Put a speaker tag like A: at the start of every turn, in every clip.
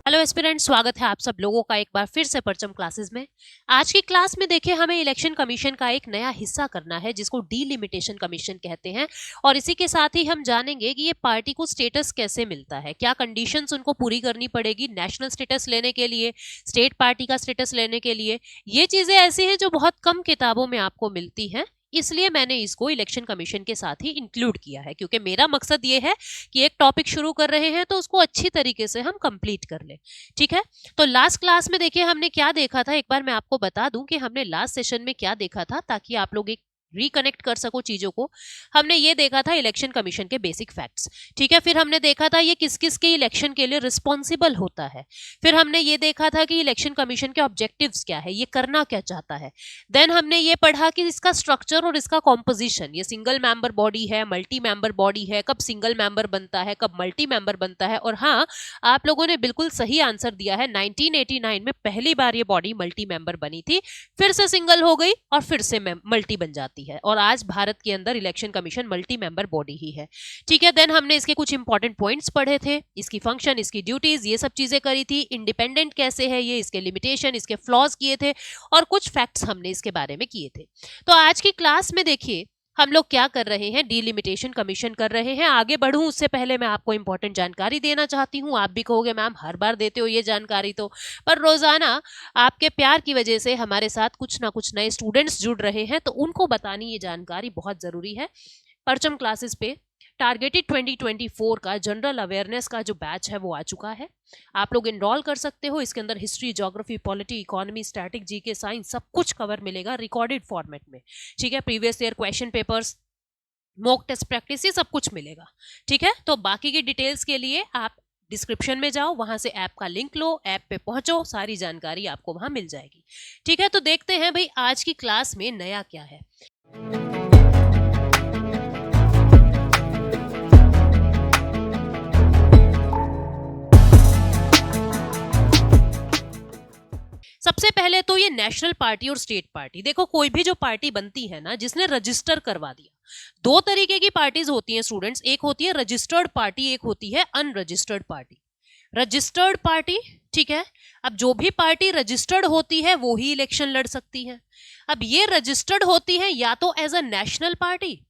A: Hello aspirant, स्वागत है आप सब लोगों का एक बार फिर से परचम क्लासेस में। आज की क्लास में देखिए हमें इलेक्शन कमीशन का एक नया हिस्सा करना है जिसको डीलिमिटेशन कमीशन कहते हैं। और इसी के साथ ही हम जानेंगे कि ये पार्टी को स्टेटस कैसे मिलता है, क्या कंडीशंस उनको पूरी करनी पड़ेगी नेशनल स्टेटस लेने के लिए, स्टेट पार्टी का स्टेटस लेने के लिए। ये चीजें ऐसी हैं जो बहुत कम किताबों में आपको मिलती हैं, इसलिए मैंने इसको इलेक्शन कमीशन के साथ ही इंक्लूड किया है, क्योंकि मेरा मकसद ये है कि एक टॉपिक शुरू कर रहे हैं तो उसको अच्छी तरीके से हम कंप्लीट कर लें। ठीक है, तो लास्ट क्लास में देखिए हमने क्या देखा था, एक बार मैं आपको बता दूं कि हमने लास्ट सेशन में क्या देखा था ताकि आप लोग एक रिकनेक्ट कर सको चीजों को। हमने ये देखा था इलेक्शन कमीशन के बेसिक फैक्ट्स। ठीक है, फिर हमने देखा था ये किस किस के इलेक्शन के लिए रिस्पॉन्सिबल होता है। फिर हमने ये देखा था कि इलेक्शन कमीशन के ऑब्जेक्टिव्स क्या है, ये करना क्या चाहता है। देन हमने ये पढ़ा कि इसका स्ट्रक्चर और इसका कॉम्पोजिशन, ये सिंगल मेंबर बॉडी है, मल्टी मेंबर बॉडी है, कब सिंगल मेंबर बनता है, कब मल्टी मेंबर बनता है। और हाँ, आप लोगों ने बिल्कुल सही आंसर दिया है, 1989 में पहली बार ये बॉडी मल्टी मेंबर बनी थी, फिर से सिंगल हो गई और फिर से मल्टी बन जाती है। और आज भारत के अंदर election commission multi member body ही है। ठीक है, देन हमने इसके कुछ इंपॉर्टेंट पॉइंट्स पढ़े थे, इसकी फंक्शन, इसकी ड्यूटीज, ये सब चीजें करी थी। इंडिपेंडेंट कैसे है ये, इसके लिमिटेशन, इसके फ्लॉज किए थे और कुछ फैक्ट्स हमने इसके बारे में किए थे। तो आज की क्लास में देखिए हम लोग क्या कर रहे हैं, डीलिमिटेशन कमीशन कर रहे हैं। आगे बढ़ूं उससे पहले मैं आपको इंपॉर्टेंट जानकारी देना चाहती हूं। आप भी कहोगे मैम हर बार देते हो ये जानकारी, तो पर रोजाना आपके प्यार की वजह से हमारे साथ कुछ ना कुछ नए स्टूडेंट्स जुड़ रहे हैं, तो उनको बतानी ये जानकारी बहुत जरूरी है। परचम क्लासेस पे टारगेटेड 2024 का जनरल अवेयरनेस का जो बैच है वो आ चुका है। आप लोग इनरोल कर सकते हो। इसके अंदर history, geography, polity, economy, static, GK, science सब कुछ कवर मिलेगा रिकॉर्डेड फॉर्मेट में। ठीक है, previous year question papers, mock test practice, ये सब कुछ मिलेगा। ठीक है, तो बाकी की डिटेल्स के लिए आप डिस्क्रिप्शन में जाओ, वहां से ऐप का लिंक लो, ऐप पे पहुंचो, सारी जानकारी आपको वहां मिल जाएगी। ठीक है, तो देखते हैं भाई आज की क्लास में नया क्या है। सबसे पहले तो ये नेशनल पार्टी और स्टेट पार्टी, देखो कोई भी जो पार्टी बनती है ना जिसने रजिस्टर करवा दिया, दो तरीके की पार्टीज होती हैं स्टूडेंट्स, एक होती है रजिस्टर्ड पार्टी, एक होती है अनरजिस्टर्ड पार्टी। रजिस्टर्ड पार्टी, ठीक है, अब जो भी पार्टी रजिस्टर्ड होती है वो ही इलेक्शन लड़ सकती है। अब ये रजिस्टर्ड होती है या तो एज अ नेशनल पार्टी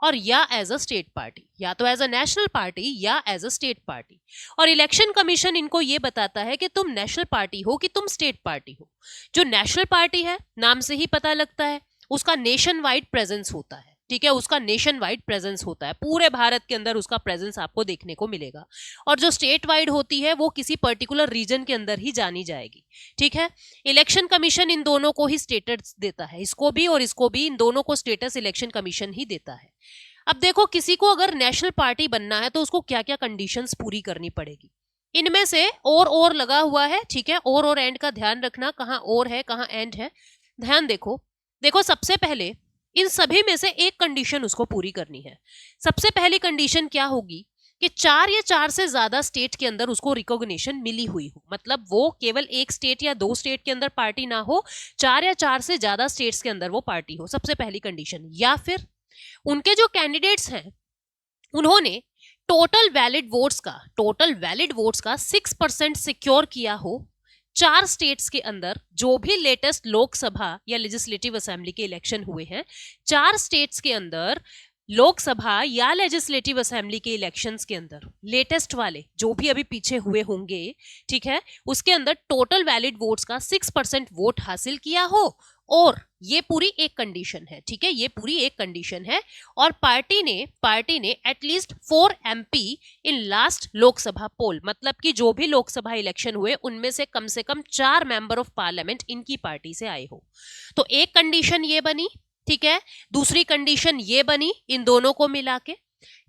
A: और या एज अ स्टेट पार्टी, या तो एज अ नेशनल पार्टी या एज अ स्टेट पार्टी। और इलेक्शन कमीशन इनको ये बताता है कि तुम नेशनल पार्टी हो कि तुम स्टेट पार्टी हो। जो नेशनल पार्टी है, नाम से ही पता लगता है, उसका नेशन वाइड प्रेजेंस होता है। ठीक है, उसका नेशन वाइड प्रेजेंस होता है, पूरे भारत के अंदर उसका प्रेजेंस आपको देखने को मिलेगा। और जो स्टेट वाइड होती है वो किसी पर्टिकुलर रीजन के अंदर ही जानी जाएगी। ठीक है, इलेक्शन कमीशन इन दोनों को ही स्टेटस देता है, इसको भी और इसको भी, इन दोनों को स्टेटस इलेक्शन कमीशन ही देता है। अब देखो किसी को अगर नेशनल पार्टी बनना है तो उसको क्या क्या कंडीशंस पूरी करनी पड़ेगी। इनमें से और लगा हुआ है, ठीक है, और एंड का ध्यान रखना, कहाँ और है कहाँ एंड है, ध्यान देखो। देखो सबसे पहले इन सभी में से एक कंडीशन उसको पूरी करनी है। सबसे पहली कंडीशन क्या होगी कि 4 या 4 से ज्यादा स्टेट के अंदर उसको रिकॉग्निशन मिली हुई हो, मतलब वो केवल एक स्टेट या 2 स्टेट के अंदर पार्टी ना हो, 4 या 4 से ज्यादा स्टेट्स के अंदर वो पार्टी हो, सबसे पहली कंडीशन। या फिर उनके जो कैंडिडेट्स हैं उन्होंने टोटल वैलिड वोट्स का 6% सिक्योर किया हो 4 स्टेट्स के अंदर, जो भी लेटेस्ट लोकसभा या लेजिस्लेटिव असेंबली के इलेक्शन हुए हैं, 4 स्टेट्स के अंदर लोकसभा या लेजिस्लेटिव असेंबली के इलेक्शंस के अंदर लेटेस्ट वाले जो भी अभी पीछे हुए होंगे, ठीक है, उसके अंदर टोटल वैलिड वोट्स का 6% वोट हासिल किया हो। और ये पूरी एक कंडीशन है, ठीक है, ये पूरी एक कंडीशन है। और पार्टी ने at least 4 MP in last Lok Sabha poll, मतलब कि जो भी लोकसभा इलेक्शन हुए उनमें से कम 4 मेंबर ऑफ पार्लियामेंट इनकी पार्टी से आए हो। तो एक कंडीशन ये बनी, ठीक है, दूसरी कंडीशन ये बनी इन दोनों को मिला के।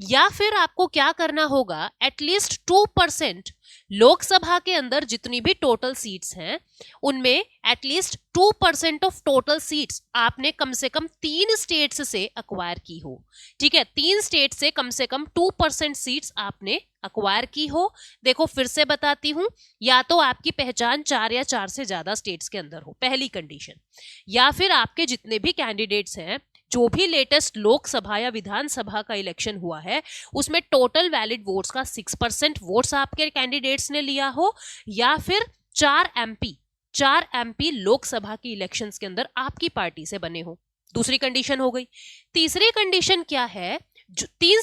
A: या फिर आपको क्या करना होगा, एटलीस्ट 2% लोकसभा के अंदर जितनी भी टोटल सीट्स हैं उनमें एटलीस्ट 2% ऑफ टोटल सीट्स आपने कम से कम 3 स्टेट्स से अक्वायर की हो। ठीक है, 3 स्टेट से कम 2% सीट्स आपने अक्वायर की हो। देखो फिर से बताती हूं, या तो आपकी पहचान 4 या 4 से ज्यादा स्टेट्स के अंदर हो, पहली कंडीशन, या फिर आपके जितने भी कैंडिडेट्स हैं जो भी लेटेस्ट लोकसभा या विधानसभा का इलेक्शन हुआ है उसमें टोटल वैलिड वोट्स का 6% वोट्स आपके कैंडिडेट्स ने लिया हो, या फिर 4 MP लोकसभा की इलेक्शंस के अंदर आपकी पार्टी से बने हो। दूसरी कंडीशन हो गई। तीसरी कंडीशन क्या है, जो 3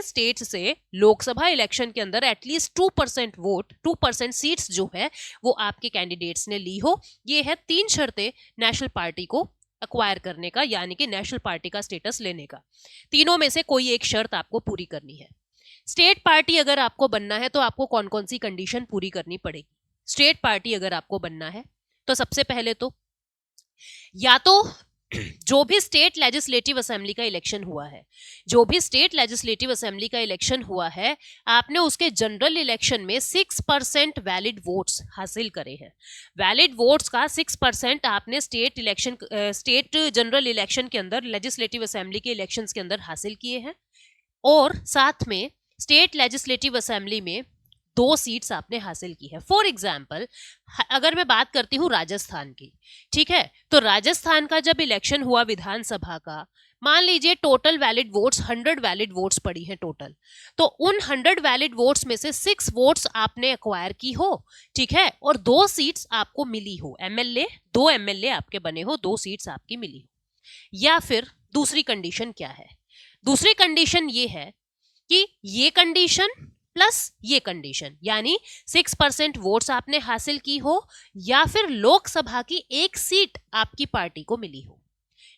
A: स्टेट्स से लोकसभा इलेक्शन के अंदर एटलीस्ट 2% सीट्स जो है वो आपके कैंडिडेट्स ने ली हो। ये है 3 शर्तें नेशनल पार्टी को अक्वायर करने का, यानी कि नेशनल पार्टी का स्टेटस लेने का। तीनों में से कोई एक शर्त आपको पूरी करनी है। स्टेट पार्टी अगर आपको बनना है तो आपको कौन कौन सी कंडीशन पूरी करनी पड़ेगी। स्टेट पार्टी अगर आपको बनना है तो सबसे पहले तो या तो जो भी स्टेट लेजिस्लेटिव असेंबली का इलेक्शन हुआ है, आपने उसके जनरल इलेक्शन में 6% वैलिड वोट्स हासिल करे हैं। वैलिड वोट्स का 6% आपने स्टेट जनरल इलेक्शन के अंदर, लेजिस्लेटिव असेंबली के इलेक्शंस के अंदर हासिल किए हैं, और साथ में स्टेट लेजिस्लेटिव असेंबली में 2 सीट्स आपने हासिल की है। फॉर एग्जाम्पल, अगर मैं बात करती हूँ राजस्थान की, ठीक है, तो राजस्थान का जब इलेक्शन हुआ विधानसभा का, मान लीजिए total valid votes 100 valid votes पड़ी हैं टोटल, तो उन 100 वैलिड वोट्स में से 6 वोट्स आपने एक्वायर की हो, ठीक है, और 2 सीट्स आपको मिली हो, दो एमएलए आपके बने हो, 2 सीट्स आपकी मिली हो। या फिर दूसरी कंडीशन क्या है, दूसरी कंडीशन ये है कि ये कंडीशन प्लस ये कंडीशन, यानी 6% वोट्स आपने हासिल की हो, या फिर लोकसभा की एक सीट आपकी पार्टी को मिली हो।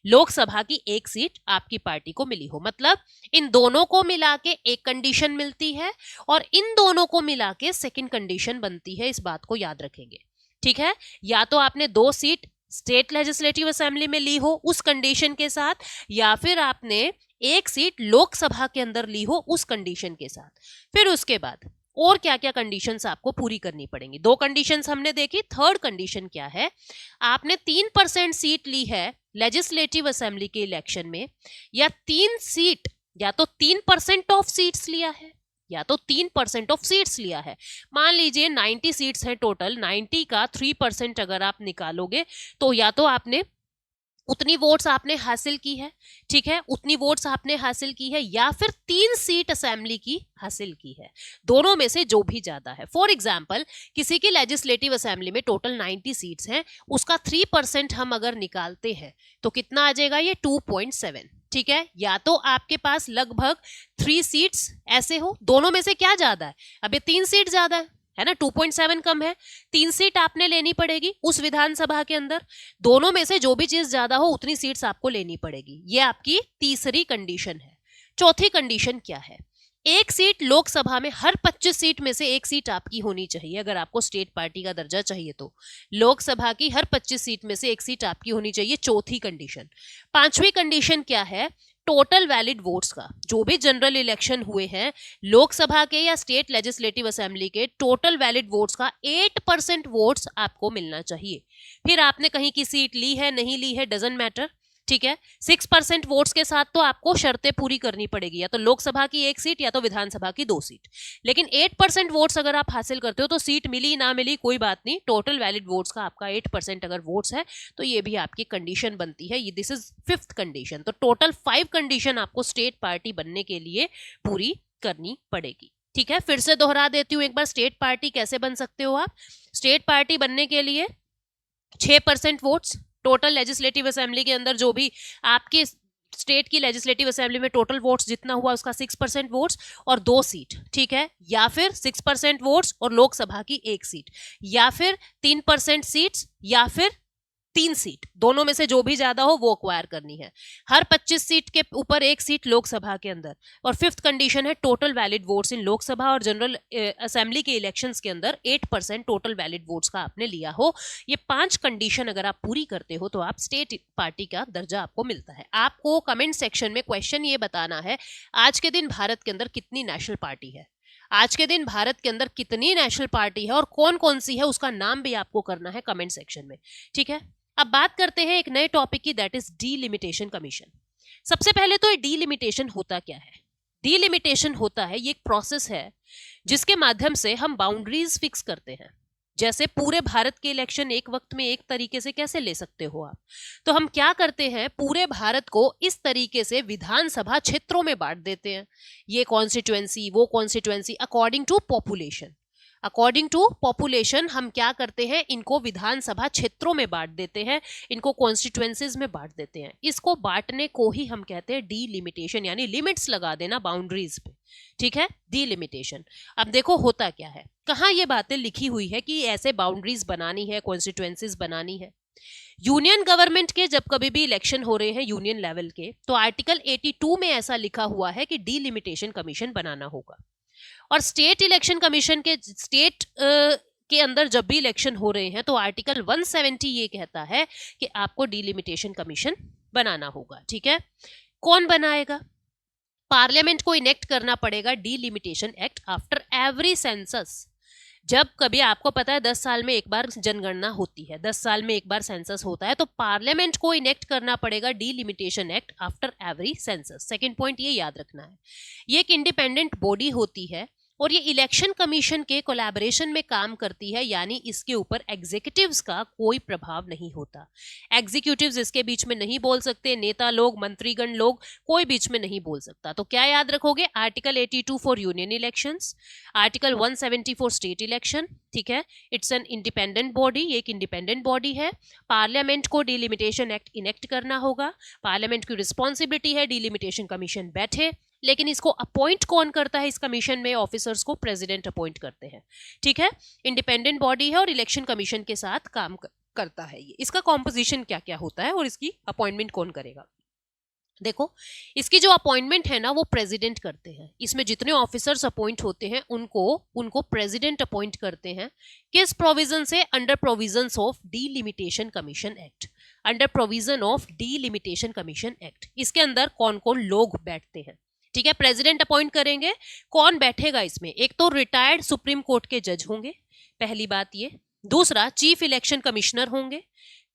A: लोकसभा की एक सीट आपकी पार्टी को मिली हो, मतलब इन दोनों को मिला के एक कंडीशन मिलती है और इन दोनों को मिला के सेकेंड कंडीशन बनती है। इस बात को याद रखेंगे, ठीक है। या तो आपने 2 सीट स्टेट लेजिस्लेटिव असेंबली में ली हो उस कंडीशन के साथ, या फिर आपने एक सीट लोकसभा के अंदर ली हो उस कंडीशन के साथ। फिर उसके बाद और क्या क्या कंडीशंस आपको पूरी करनी पड़ेंगी। 2 कंडीशंस हमने देखी, थर्ड कंडीशन क्या है, आपने 3% सीट ली है लेजिस्लेटिव असेंबली के इलेक्शन में, या 3 सीट, या तो 3% ऑफ सीट्स लिया है, या तो 3% ऑफ सीट्स लिया है। मान लीजिए 90 सीट्स हैं टोटल, 90 का 3% अगर आप निकालोगे तो या तो आपने उतनी वोट्स आपने हासिल की है, ठीक है, उतनी वोट्स आपने हासिल की है, या फिर 3 सीट असेंबली की हासिल की है, दोनों में से जो भी ज्यादा है। फॉर एग्जाम्पल, किसी की लेजिस्लेटिव असेंबली में टोटल 90 सीट्स हैं, उसका 3% हम अगर निकालते हैं तो कितना आ जाएगा, ये 2.7, ठीक है। या तो आपके पास लगभग 3 सीट्स ऐसे हो, दोनों में से क्या ज्यादा है, अब ये 3 सीट ज्यादा है ना, 2.7 कम है, 3 सीट आपने लेनी पड़ेगी उस विधानसभा के अंदर, दोनों में से जो भी चीज ज्यादा हो उतनी सीट्स आपको लेनी पड़ेगी। ये आपकी तीसरी कंडीशन है। चौथी कंडीशन क्या है, एक सीट लोकसभा में, हर 25 सीट में से एक सीट आपकी होनी चाहिए। अगर आपको स्टेट पार्टी का दर्जा चाहिए तो लोकसभा की हर 25 सीट में से एक सीट आपकी होनी चाहिए, चौथी कंडीशन। पांचवी कंडीशन क्या है, टोटल वैलिड वोट्स का, जो भी जनरल इलेक्शन हुए हैं लोकसभा के या स्टेट लेजिस्लेटिव असेंबली के, टोटल वैलिड वोट्स का 8% वोट्स आपको मिलना चाहिए। फिर आपने कहीं की सीट ली है नहीं ली है, डजंट मैटर, ठीक है। 6% वोट्स के साथ तो आपको शर्तें पूरी करनी पड़ेगी, या तो लोकसभा की एक सीट या तो विधानसभा की 2 सीट। लेकिन 8% वोट्स अगर आप हासिल करते हो तो सीट मिली ना मिली कोई बात नहीं, टोटल वैलिड वोट्स का आपका 8% अगर वोट्स है तो ये भी आपकी कंडीशन बनती है। ये दिस इज 5th कंडीशन। तो टोटल 5 कंडीशन आपको स्टेट पार्टी बनने के लिए पूरी करनी पड़ेगी, ठीक है। फिर से दोहरा देती हूँ एक बार, स्टेट पार्टी कैसे बन सकते हो आप। स्टेट पार्टी बनने के लिए 6% वोट्स, टोटल लेजिस्लेटिव असेंबली के अंदर जो भी आपके स्टेट की लेजिस्लेटिव असेंबली में टोटल वोट्स जितना हुआ उसका 6% वोट्स और 2 सीट, ठीक है। या फिर 6% वोट्स और लोकसभा की एक सीट, या फिर 3% सीट्स, या फिर 3 सीट, दोनों में से जो भी ज्यादा हो वो अक्वायर करनी है। हर 25 सीट के ऊपर एक सीट लोकसभा के अंदर। और 5th कंडीशन है total valid votes in Lok Sabha और जनरल असेंबली के इलेक्शंस के अंदर 8% टोटल वैलिड वोट्स का आपने लिया हो। ये 5 कंडीशन अगर आप पूरी करते हो तो आप स्टेट पार्टी का दर्जा आपको मिलता है। आपको कमेंट सेक्शन में क्वेश्चन ये बताना है, आज के दिन भारत के अंदर कितनी नेशनल पार्टी है, आज के दिन भारत के अंदर कितनी नेशनल पार्टी है और कौन कौन सी है, उसका नाम भी आपको करना है कमेंट सेक्शन में, ठीक है। अब बात करते हैं एक नए टॉपिक की, दैट इज डीलिमिटेशन कमीशन। सबसे पहले तो ये डीलिमिटेशन होता क्या है। डीलिमिटेशन होता है, ये एक प्रोसेस है जिसके माध्यम से हम बाउंड्रीज फिक्स करते हैं। जैसे पूरे भारत के इलेक्शन एक वक्त में एक तरीके से कैसे ले सकते हो आप? तो हम क्या करते हैं, पूरे भारत को इस तरीके से विधानसभा क्षेत्रों में बांट देते हैं, ये कॉन्स्टिट्यूएंसी वो कॉन्स्टिट्यूएंसी, अकॉर्डिंग टू पॉपुलेशन हम क्या करते हैं, इनको विधानसभा क्षेत्रों में बांट देते हैं, इनको कॉन्स्टिट्यूएंसीज में बांट देते हैं। इसको बांटने को ही हम कहते हैं डीलिमिटेशन, यानी लिमिट्स लगा देना बाउंड्रीज पे। ठीक है, डीलिमिटेशन। अब देखो होता क्या है, कहाँ ये बातें लिखी हुई है कि ऐसे बाउंड्रीज बनानी है, कॉन्स्टिट्यूएंसीज बनानी है। यूनियन गवर्नमेंट के जब कभी भी इलेक्शन हो रहे हैं यूनियन लेवल के, तो आर्टिकल 82 में ऐसा लिखा हुआ है कि डीलिमिटेशन कमीशन बनाना होगा। और स्टेट इलेक्शन कमीशन के स्टेट के अंदर जब भी इलेक्शन हो रहे हैं, तो आर्टिकल 170 ये कहता है कि आपको डीलिमिटेशन कमीशन बनाना होगा। ठीक है, कौन बनाएगा? पार्लियामेंट को इनेक्ट करना पड़ेगा delimitation act after every census. जब कभी आपको पता है 10 साल में एक बार जनगणना होती है, 10 साल में एक बार सेंसस होता है, तो पार्लियामेंट को इनेक्ट करना पड़ेगा delimitation act after every census. Second point ये याद रखना है, ये एक इंडिपेंडेंट बॉडी होती है और ये इलेक्शन कमीशन के कोलैबोरेशन में काम करती है, यानी इसके ऊपर एग्जीक्यूटिव्स का कोई प्रभाव नहीं होता। एग्जीक्यूटिव्स इसके बीच में नहीं बोल सकते, नेता लोग, मंत्रीगण लोग, कोई बीच में नहीं बोल सकता। तो क्या याद रखोगे? Article 82 for union elections, article 170 for state election. ठीक है, इट्स एन इंडिपेंडेंट बॉडी, ये एक इंडिपेंडेंट बॉडी है। पार्लियामेंट को डीलिमिटेशन एक्ट इनेक्ट करना होगा, पार्लियामेंट की रिस्पॉन्सिबिलिटी है डीलिमिटेशन कमीशन बैठे, लेकिन इसको अपॉइंट कौन करता है? इस कमीशन में ऑफिसर्स को प्रेसिडेंट अपॉइंट करते हैं। ठीक है, इंडिपेंडेंट बॉडी है और इलेक्शन कमीशन के साथ काम करता है ये। इसका कॉम्पोजिशन क्या क्या होता है और इसकी अपॉइंटमेंट कौन करेगा? देखो, इसकी जो अपॉइंटमेंट है ना, वो प्रेसिडेंट करते हैं। इसमें जितने ऑफिसर्स अपॉइंट होते हैं उनको प्रेसिडेंट अपॉइंट करते हैं। किस प्रोविजन से? Under provisions of delimitation commission act, under provision of delimitation commission act. इसके अंदर कौन कौन लोग बैठते हैं? ठीक है, प्रेसिडेंट अपॉइंट करेंगे। कौन बैठेगा इसमें? एक तो रिटायर्ड सुप्रीम कोर्ट के जज होंगे, पहली बात ये। दूसरा, चीफ इलेक्शन कमिश्नर होंगे।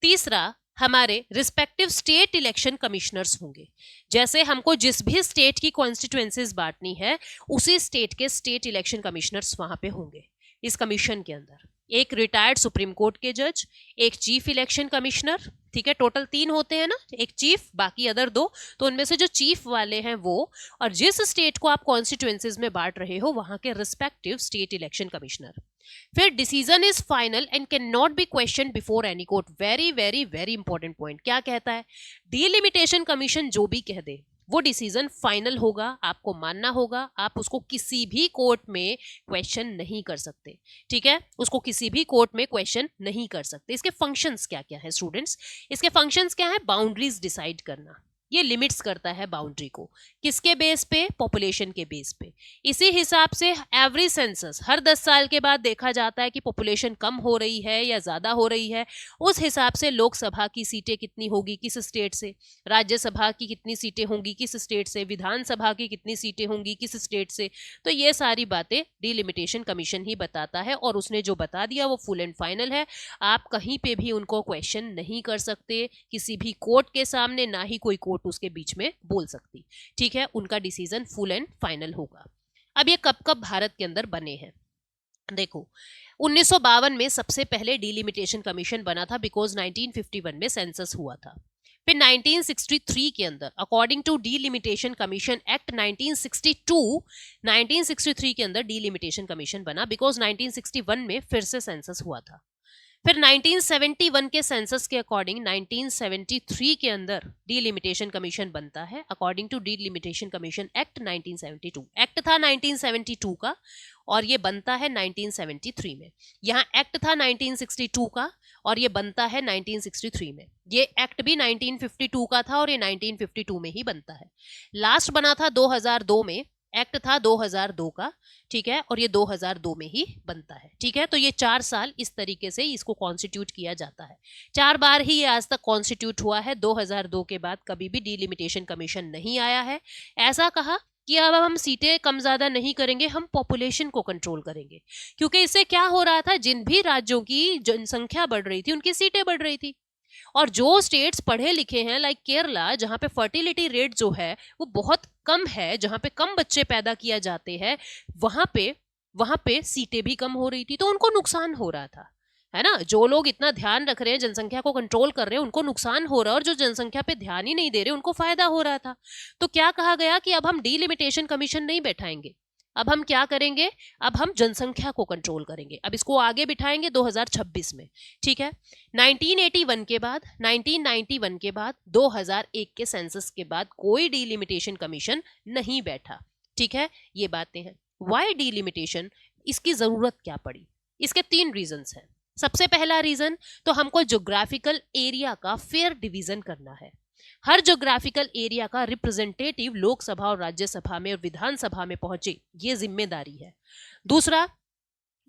A: तीसरा, हमारे रिस्पेक्टिव स्टेट इलेक्शन कमिश्नर्स होंगे। जैसे हमको जिस भी स्टेट की कॉन्स्टिट्यूएंसीज बांटनी है, उसी स्टेट के स्टेट इलेक्शन कमिश्नर्स वहां पे होंगे इस कमीशन के अंदर। एक रिटायर्ड सुप्रीम कोर्ट के जज, एक चीफ इलेक्शन कमिश्नर। ठीक है, टोटल 3 होते हैं ना, एक चीफ, बाकी अदर 2। तो उनमें से जो चीफ वाले हैं वो, और जिस स्टेट को आप कॉन्स्टिट्यूएंसीज में बांट रहे हो वहां के रिस्पेक्टिव स्टेट इलेक्शन कमिश्नर। फिर decision is final and can not be question before any court. Very very very important point. क्या कहता है? डीलिमिटेशन कमीशन जो भी कह दे वो डिसीजन फाइनल होगा, आपको मानना होगा, आप उसको किसी भी कोर्ट में क्वेश्चन नहीं कर सकते। ठीक है, उसको किसी भी कोर्ट में क्वेश्चन नहीं कर सकते। इसके फंक्शंस क्या क्या है स्टूडेंट्स? इसके फंक्शंस क्या है? बाउंड्रीज डिसाइड करना, ये लिमिट्स करता है बाउंड्री को। किसके बेस पे? पॉपुलेशन के बेस पे। इसी हिसाब से एवरी सेंसस, हर 10 साल के बाद देखा जाता है कि पॉपुलेशन कम हो रही है या ज्यादा हो रही है। उस हिसाब से लोकसभा की सीटें कितनी होगी किस स्टेट से, राज्यसभा की कितनी सीटें होंगी किस स्टेट से, विधानसभा की कितनी सीटें होंगी किस स्टेट से। तो ये सारी बातें डीलिमिटेशन कमीशन ही बताता है, और उसने जो बता दिया वो फुल एंड फाइनल है। आप कहीं पे भी उनको क्वेश्चन नहीं कर सकते, किसी भी कोर्ट के सामने, ना ही कोई कोर्ट उसके बीच में बोल सकती। ठीक है, उनका डिसीजन फुल एंड फाइनल होगा। अब ये कब कब भारत के अंदर बने हैं? देखो, 1952 में सबसे पहले डीलिमिटेशन कमीशन बना था, बिकॉज 1951 में सेंसस हुआ था। फिर 1963 के अंदर according to delimitation commission act 1963 के अंदर डीलिमिटेशन कमीशन बना, बिकॉज 1961 में फिर से सेंसस हुआ था। फिर 1971 के सेंसस के अकॉर्डिंग 1973 के अंदर डीलिमिटेशन कमीशन बनता है, according to delimitation commission act 1972। Act था 1972 का और ये बनता है 1973 में। यहाँ एक्ट था 1962 का और ये बनता है 1963 में। ये एक्ट भी 1952 का था और ये 1952 में ही बनता है। लास्ट बना था 2002 में, एक्ट था 2002 का। ठीक है, और ये 2002 में ही बनता है। ठीक है, तो ये 4 साल इस तरीके से इसको कॉन्स्टिट्यूट किया जाता है। 4 बार ही ये आज तक कॉन्स्टिट्यूट हुआ है। 2002 के बाद कभी भी डीलिमिटेशन कमीशन नहीं आया है। ऐसा कहा कि अब हम सीटें कम ज्यादा नहीं करेंगे, हम पॉपुलेशन को कंट्रोल करेंगे, क्योंकि इससे क्या हो रहा था, जिन भी राज्यों की जनसंख्या बढ़ रही थी उनकी सीटें बढ़ रही थी। और जो स्टेट्स पढ़े लिखे हैं लाइक केरला, जहां पे फर्टिलिटी रेट जो है वो बहुत कम है, जहां पे कम बच्चे पैदा किया जाते हैं, वहां पे वहां पे सीटें भी कम हो रही थी, तो उनको नुकसान हो रहा था, है ना। जो लोग इतना ध्यान रख रहे हैं, जनसंख्या को कंट्रोल कर रहे हैं, उनको नुकसान हो रहा है, और जो जनसंख्या पे ध्यान ही नहीं दे रहे उनको फायदा हो रहा था। तो क्या कहा गया कि अब हम डीलिमिटेशन कमीशन नहीं बैठाएंगे, अब हम क्या करेंगे, अब हम जनसंख्या को कंट्रोल करेंगे, अब इसको आगे बिठाएंगे 2026 में। ठीक है। 1981 के बाद, 1991 के बाद, 2001 के सेंसस के बाद कोई डीलिमिटेशन कमीशन नहीं बैठा। ठीक है, ये बातें हैं। वाई डीलिमिटेशन, इसकी जरूरत क्या पड़ी? इसके 3 रीजंस हैं। सबसे पहला रीजन, तो हमको ज्योग्राफिकल एरिया का फेयर डिवीजन करना है। हर ज्योग्राफिकल एरिया का रिप्रेजेंटेटिव लोकसभा और राज्यसभा में और विधानसभा में पहुंचे, ये जिम्मेदारी है। दूसरा,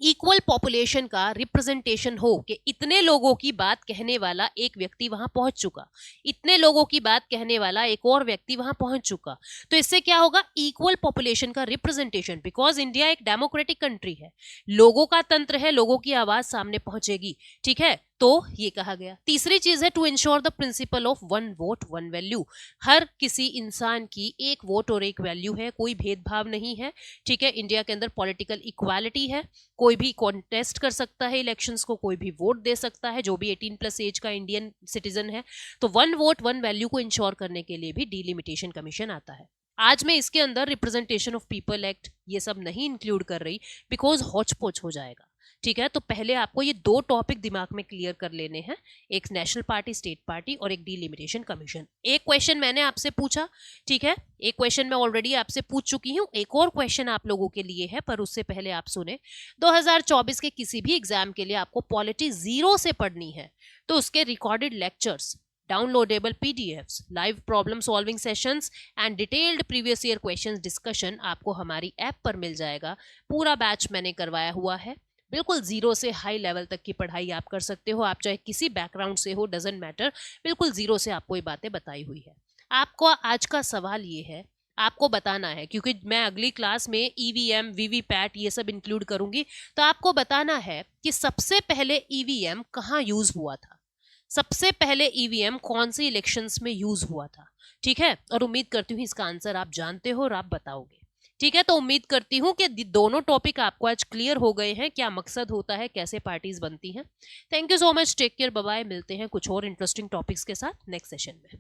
A: इक्वल पॉपुलेशन का रिप्रेजेंटेशन हो, कि इतने लोगों की बात कहने वाला एक व्यक्ति वहां पहुंच चुका, इतने लोगों की बात कहने वाला एक और व्यक्ति वहां पहुंच चुका। तो इससे क्या होगा, इक्वल पॉपुलेशन का रिप्रेजेंटेशन, बिकॉज इंडिया एक डेमोक्रेटिक कंट्री है, लोगों का तंत्र है, लोगों की आवाज सामने पहुंचेगी। ठीक है, तो ये कहा गया। तीसरी चीज है to ensure the principle of one vote one value, हर किसी इंसान की एक वोट और एक वैल्यू है, कोई भेदभाव नहीं है। ठीक है, इंडिया के अंदर पॉलिटिकल इक्वालिटी है, कोई भी कॉन्टेस्ट कर सकता है इलेक्शंस को, कोई भी वोट दे सकता है, जो भी 18+ एज का इंडियन सिटीजन है। तो वन वोट वन वैल्यू को इंश्योर करने के लिए भी डीलिमिटेशन कमीशन आता है। आज मैं इसके अंदर रिप्रेजेंटेशन ऑफ पीपल एक्ट ये सब नहीं इंक्लूड कर रही, बिकॉज हौच पौच हो जाएगा। ठीक है, तो पहले आपको ये 2 टॉपिक दिमाग में क्लियर कर लेने हैं, एक नेशनल पार्टी, स्टेट पार्टी, और एक डीलिमिटेशन कमीशन। एक क्वेश्चन मैंने आपसे पूछा, ठीक है, एक क्वेश्चन मैं ऑलरेडी आपसे पूछ चुकी हूँ, एक और क्वेश्चन आप लोगों के लिए है, पर उससे पहले आप सुने। 2024 के किसी भी एग्जाम के लिए आपको पॉलिटी 0 से पढ़नी है, तो उसके recorded lectures, downloadable PDFs, live problem solving sessions and detailed previous year questions discussion आपको हमारी ऐप पर मिल जाएगा। पूरा बैच मैंने करवाया हुआ है, बिल्कुल 0 से हाई लेवल तक की पढ़ाई आप कर सकते हो, आप चाहे किसी बैकग्राउंड से हो, डजेंट मैटर, बिल्कुल 0 से आपको ये बातें बताई हुई है। आपको आज का सवाल ये है, आपको बताना है, क्योंकि मैं अगली क्लास में ईवीएम, वीवीपैट ये सब इंक्लूड करूंगी, तो आपको बताना है कि सबसे पहले ईवीएम कहाँ यूज हुआ था, सबसे पहले ईवीएम कौन सी इलेक्शंस में यूज हुआ था। ठीक है, और उम्मीद करती हूँ इसका आंसर आप जानते हो और आप बताओगे। ठीक है, तो उम्मीद करती हूँ कि दोनों टॉपिक आपको आज क्लियर हो गए हैं, क्या मकसद होता है, कैसे पार्टीज बनती हैं। Thank you so much, take care, bye bye. मिलते हैं कुछ और इंटरेस्टिंग टॉपिक्स के साथ नेक्स्ट सेशन में।